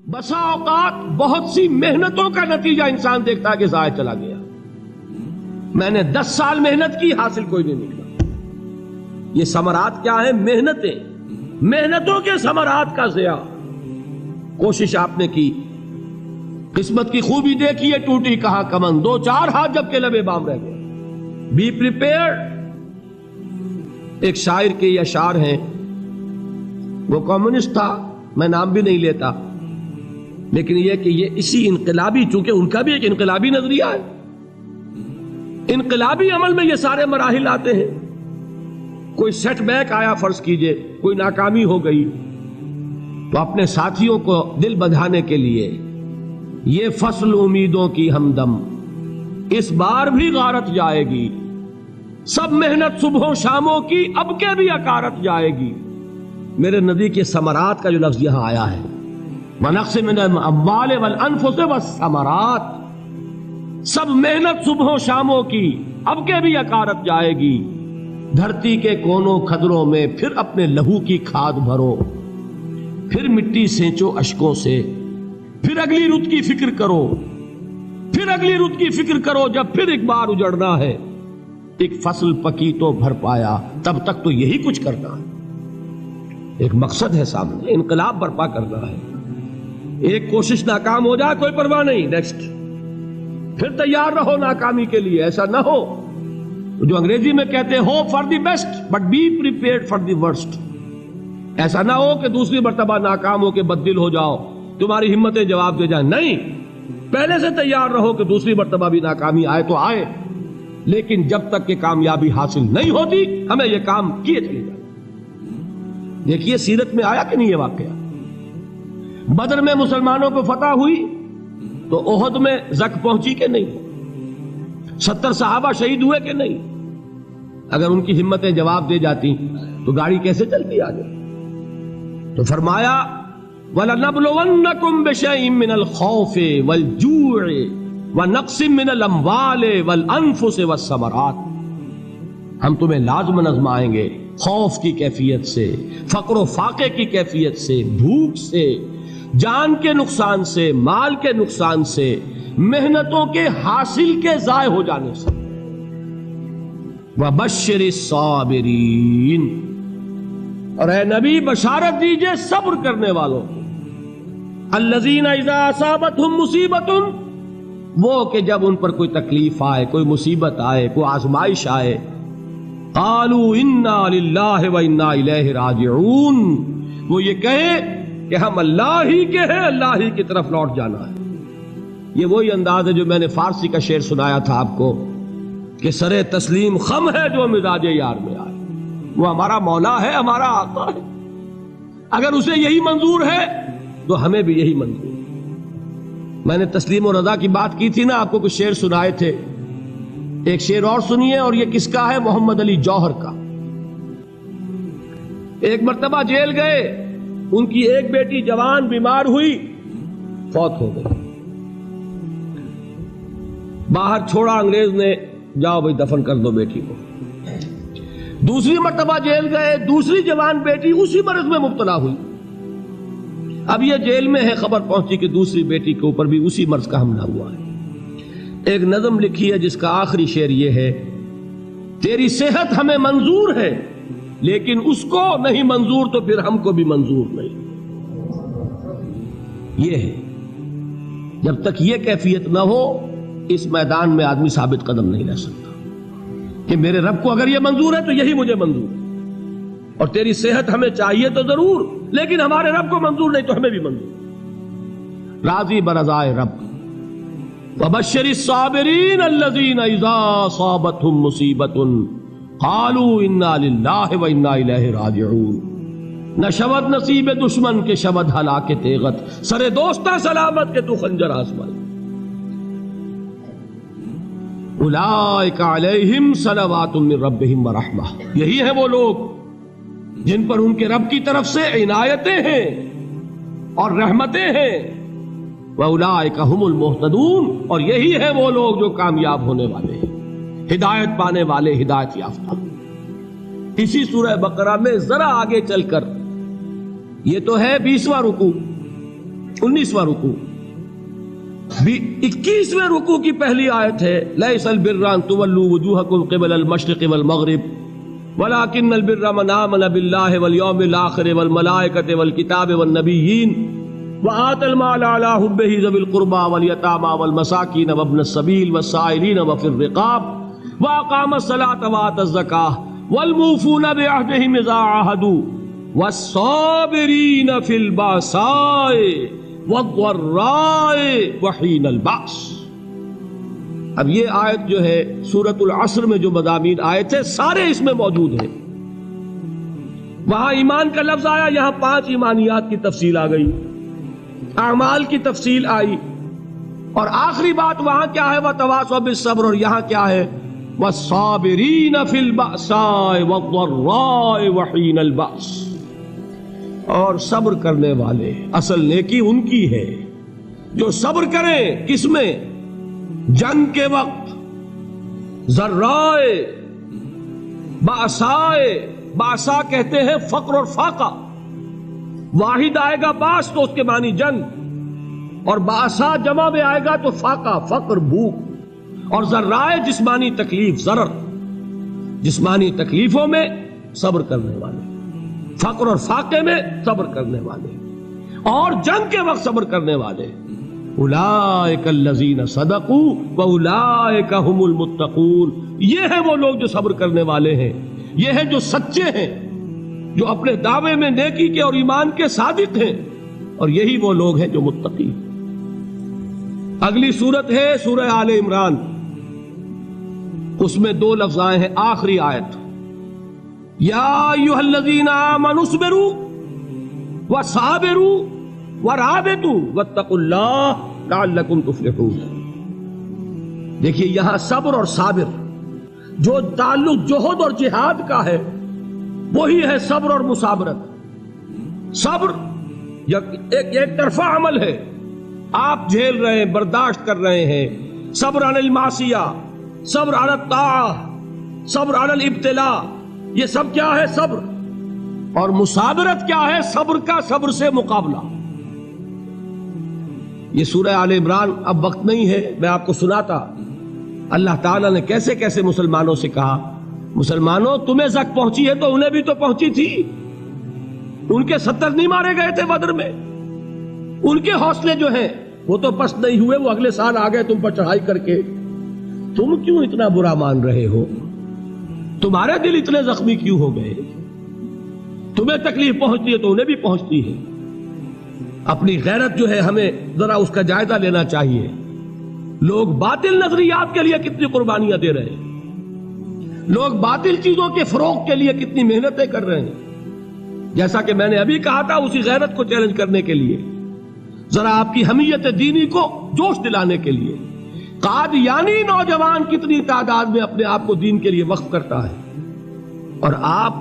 بسا اوقات بہت سی محنتوں کا نتیجہ انسان دیکھتا ہے کہ ضائع چلا گیا. میں نے 10 سال محنت کی، حاصل کوئی نہیں نکلا. یہ ثمرات کیا ہیں؟ محنتوں کے ثمرات کا ضیاع. کوشش آپ نے کی، قسمت کی خوبی دیکھی ہے، ٹوٹی کہاں کمن، 2-4 ہاتھ جب کے لبے بام رہ گئے. Be prepared. ایک شاعر کے یہ اشعار ہیں، وہ کمیونسٹ تھا، میں نام بھی نہیں لیتا، لیکن یہ کہ یہ اسی انقلابی، چونکہ ان کا بھی ایک انقلابی نظریہ ہے، انقلابی عمل میں یہ سارے مراحل آتے ہیں. کوئی سیٹ بیک آیا، فرض کیجئے کوئی ناکامی ہو گئی، تو اپنے ساتھیوں کو دل بندھانے کے لیے یہ فصل امیدوں کی ہمدم اس بار بھی غارت جائے گی، سب محنت صبحوں شاموں کی اب کے بھی اکارت جائے گی. میرے نبی کے ثمرات کا جو لفظ یہاں آیا ہے، وَنَقْصٍ مِّنَ الْأَمْوَالِ وَالْأَنفُسِ وَالثَّمَرَاتِ، سب محنت صبحوں شاموں کی اب کے بھی اکارت جائے گی. دھرتی کے کونوں کھدروں میں پھر اپنے لہو کی کھاد بھرو، پھر مٹی سینچو اشکوں سے، پھر اگلی رت کی فکر کرو، پھر اگلی رت کی فکر کرو، جب پھر ایک بار اجڑنا ہے. ایک فصل پکی تو بھر پایا، تب تک تو یہی کچھ کرنا ہے. ایک مقصد ہے سامنے، انقلاب برپا کرنا ہے. ایک کوشش ناکام ہو جائے کوئی پرواہ نہیں، نیکسٹ. پھر تیار رہو ناکامی کے لیے. ایسا نہ ہو جو انگریزی میں کہتے ہیں hope for the best but be prepared for the worst. ایسا نہ ہو کہ دوسری مرتبہ ناکام ہو کے بددل ہو جاؤ، تمہاری ہمتیں جواب دے جائیں. نہیں، پہلے سے تیار رہو کہ دوسری مرتبہ بھی ناکامی آئے تو آئے، لیکن جب تک کہ کامیابی حاصل نہیں ہوتی ہمیں یہ کام کیے چلے جائیں. دیکھیے سیرت میں آیا کہ نہیں یہ واقعہ. بدر میں مسلمانوں کو فتح ہوئی تو احد میں زک پہنچی کہ نہیں؟ 70 صحابہ شہید ہوئے کہ نہیں؟ اگر ان کی ہمتیں جواب دے جاتی تو گاڑی کیسے چلتی آگے؟ تو فرمایا وَلَنَبْلُوَنَّكُمْ بِشَيْءٍ مِّنَ الْخَوْفِ وَالْجُوعِ وَنَقْصٍ مِّنَ الْأَمْوَالِ وَالْأَنفُسِ وَالثَّمَرَاتِ. ہم تمہیں لازم آزمائیں گے، خوف کی کیفیت سے، فقر و فاقے کی کیفیت سے، بھوک سے، جان کے نقصان سے، مال کے نقصان سے، محنتوں کے حاصل کے ضائع ہو جانے سے. وَبَشِّرِ الصَّابِرِينَ، اور اے نبی بشارت دیجئے صبر کرنے والوں کو. الَّذِينَ إِذَا أَصَابَتْهُمْ مُصِيبَةٌ، وہ کہ جب ان پر کوئی تکلیف آئے، کوئی مصیبت آئے، کوئی آزمائش آئے، قالوا انا للہ و انا الیہ راجعون، وہ یہ کہیں کہ ہم اللہ ہی کے ہیں، اللہ ہی کی طرف لوٹ جانا ہے. یہ وہی انداز ہے جو میں نے فارسی کا شعر سنایا تھا آپ کو کہ سرے تسلیم خم ہے جو مزاج یار میں آئے. وہ ہمارا مولا ہے، ہمارا آقا ہے. اگر اسے یہی منظور ہے تو ہمیں بھی یہی منظور ہے. میں نے تسلیم و رضا کی بات کی تھی نا، آپ کو کچھ شعر سنائے تھے. ایک شعر اور سنیے، اور یہ کس کا ہے؟ محمد علی جوہر کا. ایک مرتبہ جیل گئے، ان کی ایک بیٹی جوان بیمار ہوئی، فوت ہو گئی. باہر چھوڑا انگریز نے، جاؤ بھائی دفن کر دو بیٹی کو. دوسری مرتبہ جیل گئے، دوسری جوان بیٹی اسی مرض میں مبتلا ہوئی. اب یہ جیل میں ہے، خبر پہنچی کہ دوسری بیٹی کے اوپر بھی اسی مرض کا حملہ ہوا ہے. ایک نظم لکھی ہے جس کا آخری شعر یہ ہے، تیری صحت ہمیں منظور ہے لیکن اس کو نہیں منظور تو پھر ہم کو بھی منظور نہیں. یہ ہے، جب تک یہ کیفیت نہ ہو اس میدان میں آدمی ثابت قدم نہیں رہ سکتا کہ میرے رب کو اگر یہ منظور ہے تو یہی مجھے منظور ہے، اور تیری صحت ہمیں چاہیے تو ضرور، لیکن ہمارے رب کو منظور نہیں تو ہمیں بھی منظور. راضی برضائے رب. وَبَشِّرِ الصَّابِرِينَ الَّذِينَ إِذَا أَصَابَتْهُمْ مُصِيبَةٌ قَالُوا إِنَّا لِلَّهِ وَإِنَّا إِلَيْهِ رَاجِعُونَ. نہ شود نصیب دشمن کے شود ہلاک تیغت، سرے دوستاں سلامت کے تو خنجر آزمائے. اولئک علیہم صلوات من ربہم ورحمہ، یہی ہے وہ لوگ جن پر ان کے رب کی طرف سے عنایتیں ہیں اور رحمتیں ہیں. وَأُولَٰئِكَ هُمُ الْمُهْتَدُونَ، اور یہی ہے وہ لوگ جو کامیاب ہونے والے ہیں، ہدایت پانے والے، ہدایت یافتہ. اسی سورہ بقرہ میں ذرا آگے چل کر، یہ تو ہے 20واں رکوع، 19واں رکوع، 21ویں رکوع کی پہلی آیت ہے لیس البر ان تولوا وجوہکم قبل المشرق والمغرب ولکن البر من آمن باللہ والیوم الآخر والملائکۃ والکتاب والنبیین وآتى المال على حبه ذوي القربى واليتامى والمساكين وابن السبيل والسائلين وفي الرقاب وأقام الصلاة وآتى الزكاة والموفون بعهدهم إذا عاهدوا والصابرين في البأساء والضراء وحين البأس۔ اب یہ آیت جو ہے سورۃ العصر میں جو مضامین آئے تھے سارے اس میں موجود ہیں۔ وہاں ایمان کا لفظ آیا، یہاں 5 ایمانیات کی تفصیل آ گئی، اعمال کی تفصیل آئی، اور آخری بات وہاں کیا ہے وَتَوَاصَوْا بِالصَّبْرِ، اور یہاں کیا ہے وَالصَّابِرِينَ فِي الْبَأْسَاءِ وَالضَّرَّاءِ وَحِينَ الْبَأْسِ، اور صبر کرنے والے، اصل نیکی ان کی ہے جو صبر کریں، کس میں؟ جنگ کے وقت، ذرائے، بأسائے، بأسا کہتے ہیں فقر اور فاقہ، واحد آئے گا باس تو اس کے معنی جنگ، اور باسا جمع میں آئے گا تو فاقہ، فقر، بھوک، اور ذرائع جسمانی تکلیف، ضرر، جسمانی تکلیفوں میں صبر کرنے والے، فقر اور فاقے میں صبر کرنے والے، اور جنگ کے وقت صبر کرنے والے۔ اولئک الذین صدقوا واولئک هم المتقون، یہ ہیں وہ لوگ جو صبر کرنے والے ہیں، یہ ہیں جو سچے ہیں، جو اپنے دعوے میں نیکی کے اور ایمان کے صادق ہیں، اور یہی وہ لوگ ہیں جو متقی۔ اگلی سورت ہے سورہ آل عمران، اس میں 2 لفظ آئے ہیں، آخری آیت یا ایھا الذین آمنوا اصبروا وصابروا ورابطوا واتقوا اللہ لعلکم تفلحون۔ دیکھیے یہاں صبر اور صابر جو تعلق جہد اور جہاد کا ہے وہی ہے صبر اور مصابرت۔ صبر ایک طرفہ عمل ہے، آپ جھیل رہے ہیں، برداشت کر رہے ہیں، صبر علی المعصیہ، صبر علی الطاعہ، صبر علی الابتلاء، یہ سب کیا ہے؟ صبر۔ اور مصابرت کیا ہے؟ صبر کا صبر سے مقابلہ۔ یہ سورہ آل عمران، اب وقت نہیں ہے، میں آپ کو سناتا اللہ تعالیٰ نے کیسے کیسے مسلمانوں سے کہا، مسلمانوں تمہیں زک پہنچی ہے تو انہیں بھی تو پہنچی تھی، ان کے 70 نہیں مارے گئے تھے بدر میں، ان کے حوصلے جو ہیں وہ تو پست نہیں ہوئے، وہ اگلے سال آ گئے تم پر چڑھائی کر کے، تم کیوں اتنا برا مان رہے ہو؟ تمہارے دل اتنے زخمی کیوں ہو گئے؟ تمہیں تکلیف پہنچتی ہے تو انہیں بھی پہنچتی ہے۔ اپنی غیرت جو ہے ہمیں ذرا اس کا جائزہ لینا چاہیے۔ لوگ باطل نظریات کے لیے کتنی قربانیاں دے رہے ہیں، لوگ باطل چیزوں کے فروغ کے لیے کتنی محنتیں کر رہے ہیں۔ جیسا کہ میں نے ابھی کہا تھا، اسی غیرت کو چیلنج کرنے کے لیے، ذرا آپ کی حمیت دینی کو جوش دلانے کے لیے، قادیانی نوجوان کتنی تعداد میں اپنے آپ کو دین کے لیے وقف کرتا ہے، اور آپ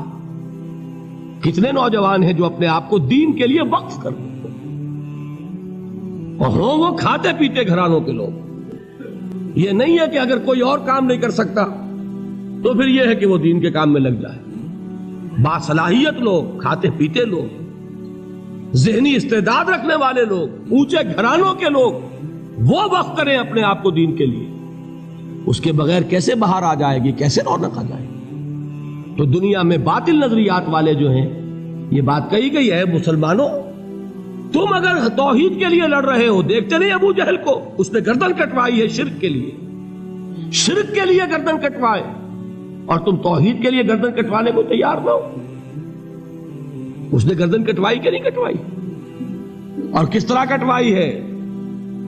کتنے نوجوان ہیں جو اپنے آپ کو دین کے لیے وقف کرتے ہیں، اور ہوں وہ کھاتے پیتے گھرانوں کے لوگ۔ یہ نہیں ہے کہ اگر کوئی اور کام نہیں کر سکتا تو پھر یہ ہے کہ وہ دین کے کام میں لگ جائے۔ باصلاحیت لوگ، کھاتے پیتے لوگ، ذہنی استعداد رکھنے والے لوگ، اونچے گھرانوں کے لوگ، وہ وقف کریں اپنے آپ کو دین کے لیے۔ اس کے بغیر کیسے باہر آ جائے گی، کیسے رونق آ جائے گی؟ تو دنیا میں باطل نظریات والے جو ہیں، یہ بات کہی گئی ہے، مسلمانوں تم اگر توحید کے لیے لڑ رہے ہو، دیکھتے نہیں ابو جہل کو، اس نے گردن کٹوائی ہے شرک کے لیے، شرک کے لیے گردن کٹوائے، اور تم توحید کے لیے گردن کٹوانے کو تیار نہ ہو۔ اس نے گردن کٹوائی کہ نہیں کٹوائی؟ اور کس طرح کٹوائی ہے؟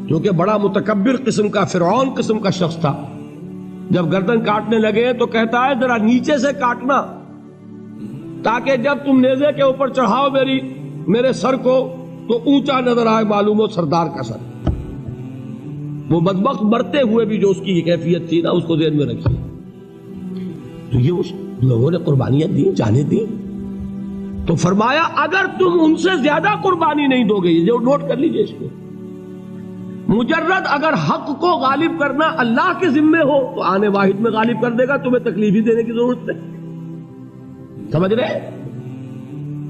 کیونکہ بڑا متکبر قسم کا، فرعون قسم کا شخص تھا، جب گردن کاٹنے لگے تو کہتا ہے ذرا نیچے سے کاٹنا، تاکہ جب تم نیزے کے اوپر چڑھاؤ میرے سر کو تو اونچا نظر آئے، معلوم ہو سردار کا سر۔ وہ بدبخت مرتے ہوئے بھی جو اس کی کیفیت تھی نا، اس کو ذہن میں رکھیے۔ تو یہ اس لوگوں نے قربانیاں دی، جانیں دی، تو فرمایا اگر تم ان سے زیادہ قربانی نہیں دو گے، جو نوٹ کر لیجئے اس کو، مجرد اگر حق کو غالب کرنا اللہ کے ذمے ہو تو آنے واحد میں غالب کر دے گا، تمہیں تکلیف ہی دینے کی ضرورت نہیں۔ سمجھ رہے؟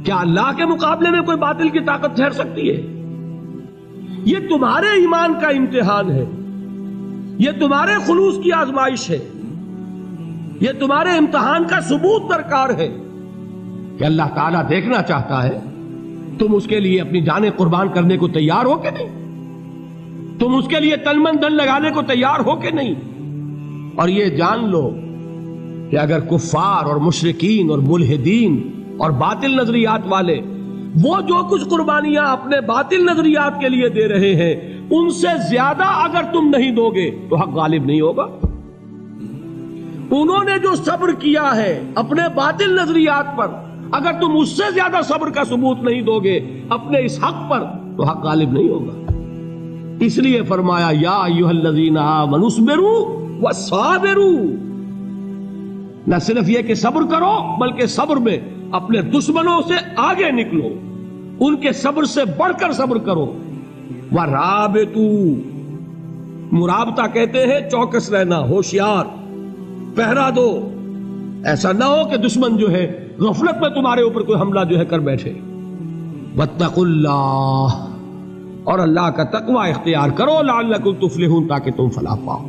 کیا اللہ کے مقابلے میں کوئی باطل کی طاقت ٹھہر سکتی ہے؟ یہ تمہارے ایمان کا امتحان ہے، یہ تمہارے خلوص کی آزمائش ہے، یہ تمہارے امتحان کا ثبوت درکار ہے کہ اللہ تعالیٰ دیکھنا چاہتا ہے تم اس کے لیے اپنی جانیں قربان کرنے کو تیار ہو کہ نہیں، تم اس کے لیے تن من دھن لگانے کو تیار ہو کہ نہیں۔ اور یہ جان لو کہ اگر کفار اور مشرکین اور ملحدین اور باطل نظریات والے وہ جو کچھ قربانیاں اپنے باطل نظریات کے لیے دے رہے ہیں ان سے زیادہ اگر تم نہیں دو گے تو حق غالب نہیں ہوگا۔ انہوں نے جو صبر کیا ہے اپنے باطل نظریات پر، اگر تم اس سے زیادہ صبر کا ثبوت نہیں دو گے اپنے اس حق پر تو حق غالب نہیں ہوگا۔ اس لیے فرمایا یا ایھا الذین آمنوا اصبروا وصابروا، نہ صرف یہ کہ صبر کرو بلکہ صبر میں اپنے دشمنوں سے آگے نکلو، ان کے صبر سے بڑھ کر صبر کرو۔ ورابطوا، مرابطہ کہتے ہیں چوکس رہنا، ہوشیار، پہرا دو، ایسا نہ ہو کہ دشمن جو ہے غفلت میں تمہارے اوپر کوئی حملہ جو ہے کر بیٹھے۔ واتقوا اللہ، اور اللہ کا تقوی اختیار کرو، لعلکم تفلحون، تاکہ تم فلاح پاؤ۔